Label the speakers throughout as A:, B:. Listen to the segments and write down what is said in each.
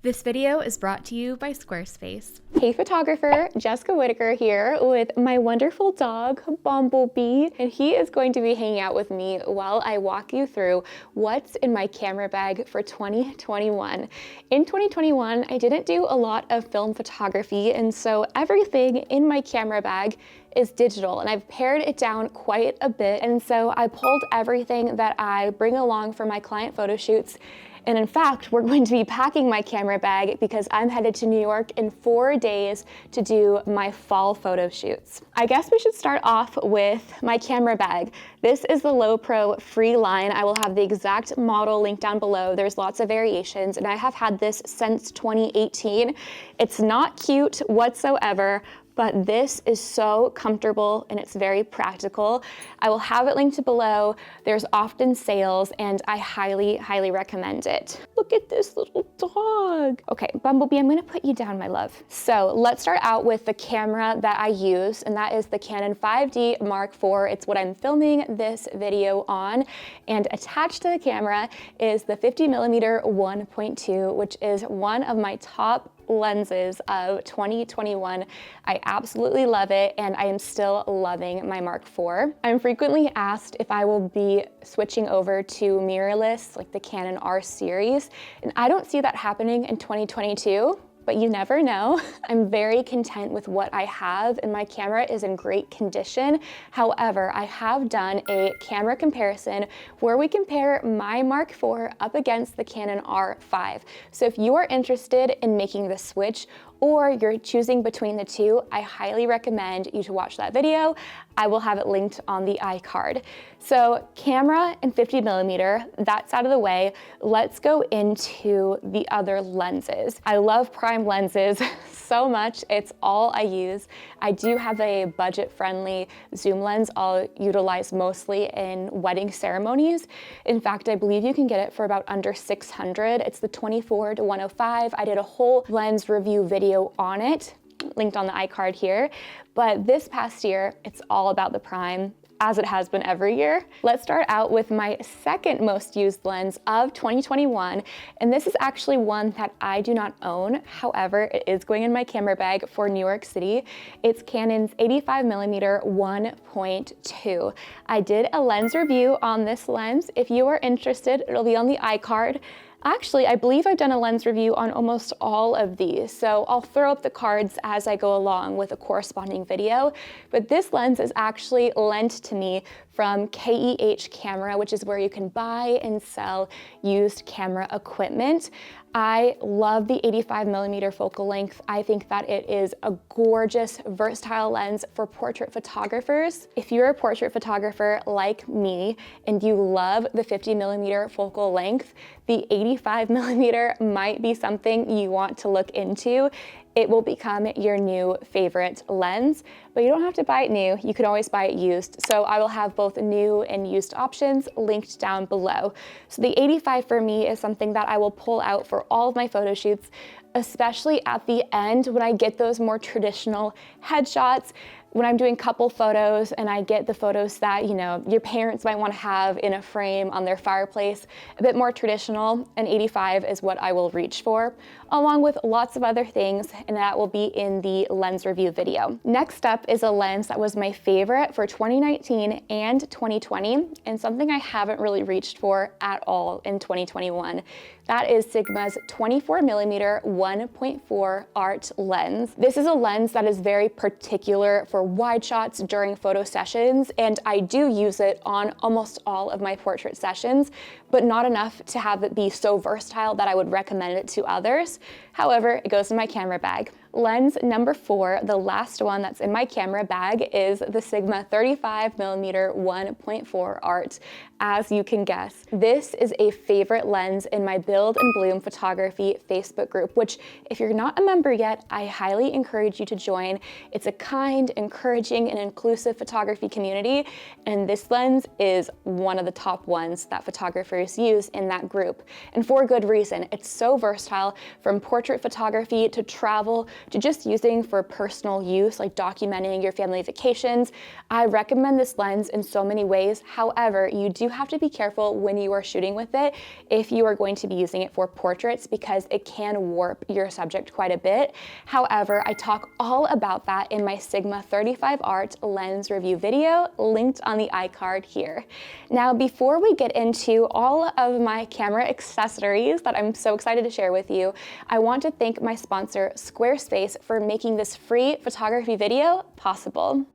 A: This video is brought to you by Squarespace.
B: Hey photographer, Jessica Whitaker here with my wonderful dog, Bumblebee, and he is going to be hanging out with me while I walk you through what's in my camera bag for 2021. In 2021, I didn't do a lot of film photography, and so everything in my camera bag is digital, and I've pared it down quite a bit, and so I pulled everything that I bring along for my client photo shoots. And in fact, we're going to be packing my camera bag because I'm headed to New York in 4 days to do my fall photo shoots. I guess we should start off with my camera bag. This is the Lowepro Freeline. I will have the exact model linked down below. There's lots of variations, and I have had this since 2018. It's not cute whatsoever, but this is so comfortable and it's very practical. I will have it linked below. There's often sales and I highly, highly recommend it. Look at this little dog. Okay, Bumblebee, I'm gonna put you down, my love. So let's start out with the camera that I use, and that is the Canon 5D Mark IV. It's what I'm filming this video on. And attached to the camera is the 50mm 1.2, which is one of my top lenses of 2021. I absolutely love it, and I am still loving my Mark IV. I'm frequently asked if I will be switching over to mirrorless, like the Canon R series, and I don't see that happening in 2022. But you never know. I'm very content with what I have, and my camera is in great condition. However, I have done a camera comparison where we compare my Mark IV up against the Canon R5. So if you are interested in making the switch, or you're choosing between the two, I highly recommend you to watch that video. I will have it linked on the iCard. So camera and 50mm, that's out of the way. Let's go into the other lenses. I love prime lenses so much. It's all I use. I do have a budget-friendly zoom lens I'll utilize mostly in wedding ceremonies. In fact, I believe you can get it for about under $600. It's the 24-105. I did a whole lens review video on it, linked on the iCard here. But this past year, it's all about the prime, as it has been every year. Let's start out with my second most used lens of 2021, and this is actually one that I do not own. However, it is going in my camera bag for New York City. It's Canon's 85mm 1.2. I did a lens review on this lens. If you are interested, it'll be on the iCard. Actually, I believe I've done a lens review on almost all of these, so I'll throw up the cards as I go along with a corresponding video. But this lens is actually lent to me from KEH Camera, which is where you can buy and sell used camera equipment. I love the 85mm focal length. I think that it is a gorgeous, versatile lens for portrait photographers. If you're a portrait photographer like me and you love the 50mm focal length, the 85mm might be something you want to look into. It will become your new favorite lens, but you don't have to buy it new. You can always buy it used. So I will have both new and used options linked down below. So the 85 for me is something that I will pull out for all of my photo shoots, especially at the end when I get those more traditional headshots. When I'm doing couple photos and I get the photos that, you know, your parents might want to have in a frame on their fireplace, a bit more traditional, an 85 is what I will reach for, along with lots of other things, and that will be in the lens review video. Next up is a lens that was my favorite for 2019 and 2020, and something I haven't really reached for at all in 2021. That is Sigma's 24mm 1.4 art lens. This is a lens that is very particular for wide shots during photo sessions, and I do use it on almost all of my portrait sessions, but not enough to have it be so versatile that I would recommend it to others. However, it goes in my camera bag. Lens number 4, the last one that's in my camera bag, is the Sigma 35mm 1.4 art. As you can guess, this is a favorite lens in my Build and Bloom Photography Facebook group, which if you're not a member yet, I highly encourage you to join. It's a kind, encouraging, and inclusive photography community, and this lens is one of the top ones that photographers photographers use in that group. And for good reason. It's so versatile, from portrait photography to travel to just using for personal use, like documenting your family vacations. I recommend this lens in so many ways. However, you do have to be careful when you are shooting with it if you are going to be using it for portraits, because it can warp your subject quite a bit. However, I talk all about that in my Sigma 35 Art lens review video, linked on the iCard here. Now, before we get into all of my camera accessories that I'm so excited to share with you, I want to thank my sponsor, Squarespace, for making this free photography video possible.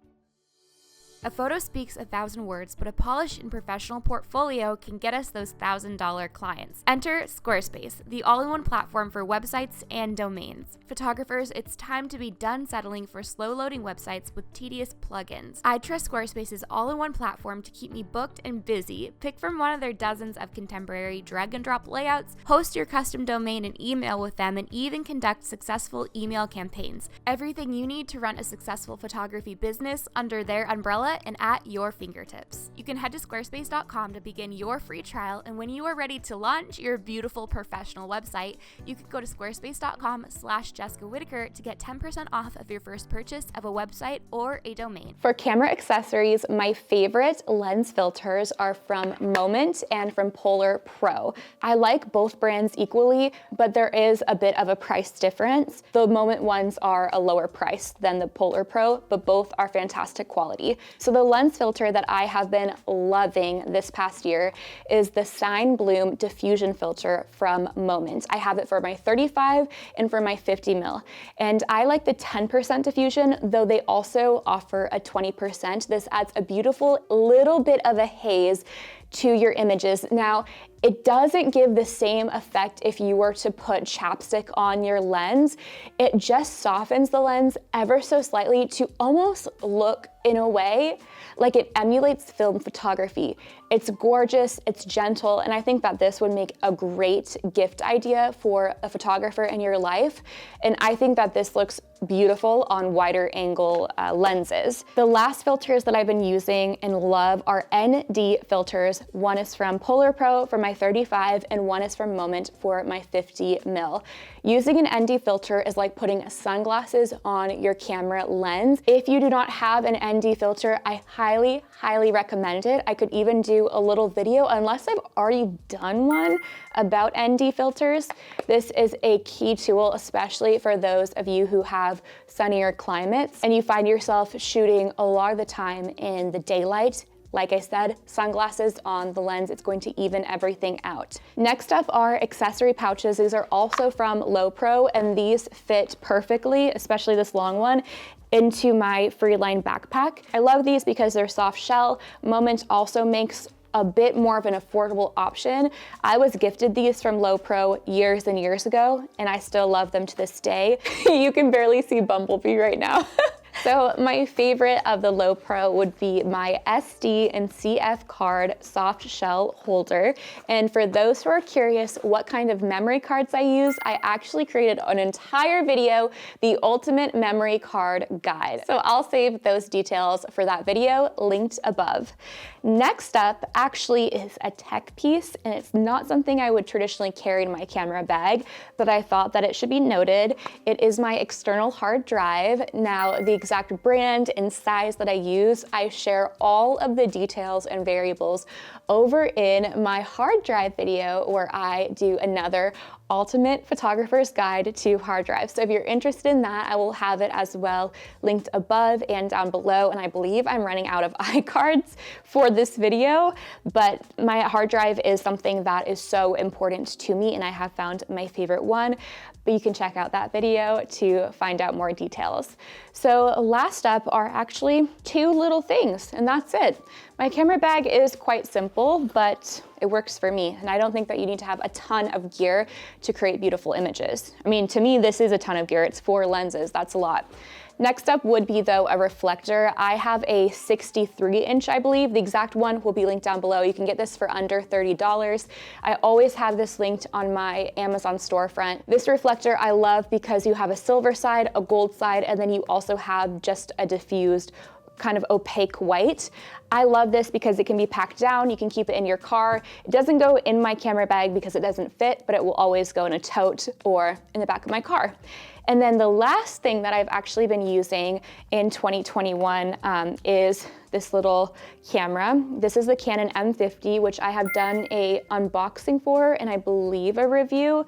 A: A photo speaks 1,000 words, but a polished and professional portfolio can get us those $1,000 clients. Enter Squarespace, the all-in-one platform for websites and domains. Photographers, it's time to be done settling for slow-loading websites with tedious plugins. I trust Squarespace's all-in-one platform to keep me booked and busy. Pick from one of their dozens of contemporary drag-and-drop layouts, host your custom domain and email with them, and even conduct successful email campaigns. Everything you need to run a successful photography business under their umbrella and at your fingertips. You can head to squarespace.com to begin your free trial, and when you are ready to launch your beautiful professional website, you can go to squarespace.com/Jessica Whitaker to get 10% off of your first purchase of a website or a domain.
B: For camera accessories, my favorite lens filters are from Moment and from Polar Pro. I like both brands equally, but there is a bit of a price difference. The Moment ones are a lower price than the Polar Pro, but both are fantastic quality. So the lens filter that I have been loving this past year is the Sign Bloom Diffusion Filter from Moment. I have it for my 35 and for my 50 mil. And I like the 10% diffusion, though they also offer a 20%. This adds a beautiful little bit of a haze to your images. Now, it doesn't give the same effect if you were to put chapstick on your lens. It just softens the lens ever so slightly to almost look, in a way, like it emulates film photography. It's gorgeous, it's gentle, and I think that this would make a great gift idea for a photographer in your life. And I think that this looks beautiful on wider angle lenses. The last filters that I've been using and love are ND filters. One is from Polar Pro for my 35 and one is from Moment for my 50 mil. Using an ND filter is like putting sunglasses on your camera lens. If you do not have an ND filter, I highly recommend it. I could even do a little video, unless I've already done one about ND filters. This is a key tool, especially for those of you who have sunnier climates and you find yourself shooting a lot of the time in the daylight. Like I said, sunglasses on the lens, it's going to even everything out. Next up are accessory pouches. These are also from Lowepro, and these fit perfectly, especially this long one, into my Freeline backpack. I love these because they're soft shell. Moment also makes a bit more of an affordable option. I was gifted these from Lowepro years and years ago, and I still love them to this day. You can barely see Bumblebee right now. So my favorite of the Lowepro would be my SD and CF card soft shell holder. And for those who are curious what kind of memory cards I use, I actually created an entire video, the Ultimate Memory Card Guide. So I'll save those details for that video, linked above. Next up actually is a tech piece, and it's not something I would traditionally carry in my camera bag, but I thought that it should be noted. It is my external hard drive. Now, the exact brand and size that I use, I share all of the details and variables over in my hard drive video, where I do another Ultimate Photographer's Guide to Hard Drives. So if you're interested in that, I will have it as well linked above and down below. And I believe I'm running out of iCards for this video, but my hard drive is something that is so important to me, and I have found my favorite one. But you can check out that video to find out more details. So last up are actually two little things, and that's it. My camera bag is quite simple, but it works for me. And I don't think that you need to have a ton of gear to create beautiful images. I mean, to me, this is a ton of gear. It's 4 lenses, that's a lot. Next up would be, though, a reflector. I have a 63-inch, I believe. The exact one will be linked down below. You can get this for under $30. I always have this linked on my Amazon storefront. This reflector I love because you have a silver side, a gold side, and then you also have just a diffused kind of opaque white. I love this because it can be packed down. You can keep it in your car. It doesn't go in my camera bag because it doesn't fit, but it will always go in a tote or in the back of my car. And then the last thing that I've actually been using in 2021 is this little camera. This is the Canon M50, which I have done a unboxing for and I believe a review.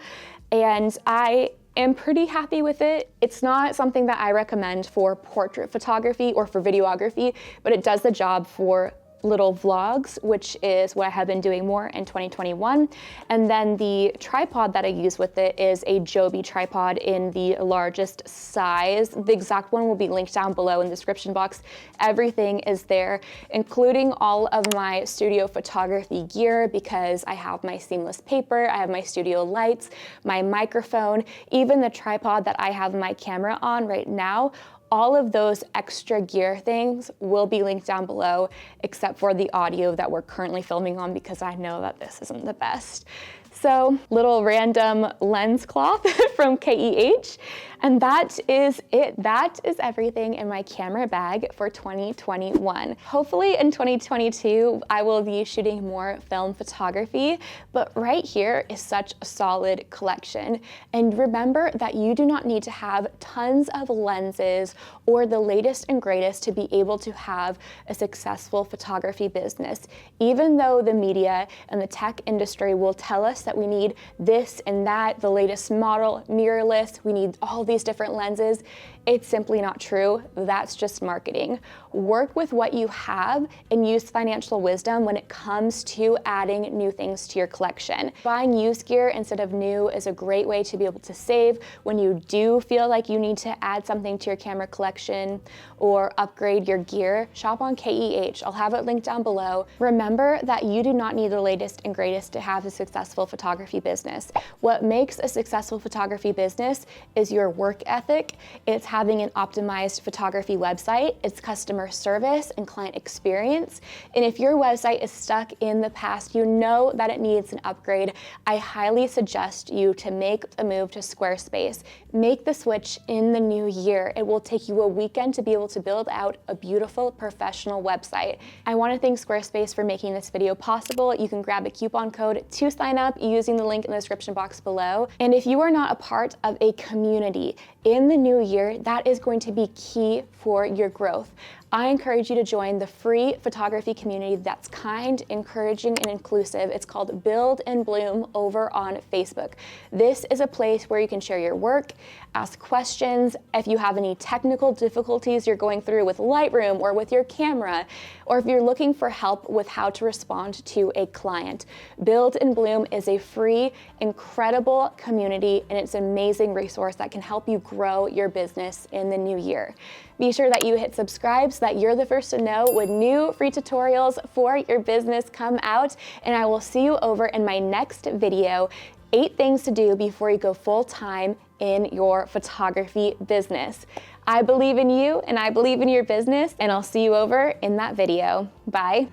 B: And I am pretty happy with it. It's not something that I recommend for portrait photography or for videography, but it does the job for little vlogs, which is what I have been doing more in 2021. And then the tripod that I use with it is a Joby tripod in the largest size. The exact one will be linked down below in the description box. Everything is there, including all of my studio photography gear, because I have my seamless paper, I have my studio lights, my microphone, even the tripod that I have my camera on right now. All of those extra gear things will be linked down below, except for the audio that we're currently filming on, because I know that this isn't the best. So, little random lens cloth from KEH. And that is it. That is everything in my camera bag for 2021. Hopefully in 2022, I will be shooting more film photography, but right here is such a solid collection. And remember that you do not need to have tons of lenses or the latest and greatest to be able to have a successful photography business. Even though the media and the tech industry will tell us that we need this and that, the latest model, mirrorless, we need all these different lenses, it's simply not true. That's just marketing. Work with what you have and use financial wisdom when it comes to adding new things to your collection. Buying used gear instead of new is a great way to be able to save when you do feel like you need to add something to your camera collection or upgrade your gear. Shop on KEH. I'll have it linked down below. Remember that you do not need the latest and greatest to have a successful photography business. What makes a successful photography business is your work ethic. It's having an optimized photography website, it's customer service and client experience. And if your website is stuck in the past, you know that it needs an upgrade. I highly suggest you to make the move to Squarespace. Make the switch in the new year. It will take you a weekend to be able to build out a beautiful professional website. I want to thank Squarespace for making this video possible. You can grab a coupon code to sign up using the link in the description box below. And if you are not a part of a community in the new year, that is going to be key for your growth. I encourage you to join the free photography community that's kind, encouraging, and inclusive. It's called Build and Bloom over on Facebook. This is a place where you can share your work, ask questions. If you have any technical difficulties you're going through with Lightroom or with your camera, or if you're looking for help with how to respond to a client, Build and Bloom is a free, incredible community, and it's an amazing resource that can help you grow your business in the new year. Be sure that you hit subscribe so that you're the first to know when new free tutorials for your business come out, and I will see you over in my next video, 8 things to do before you go full-time in your photography business. I believe in you and I believe in your business, and I'll see you over in that video. Bye.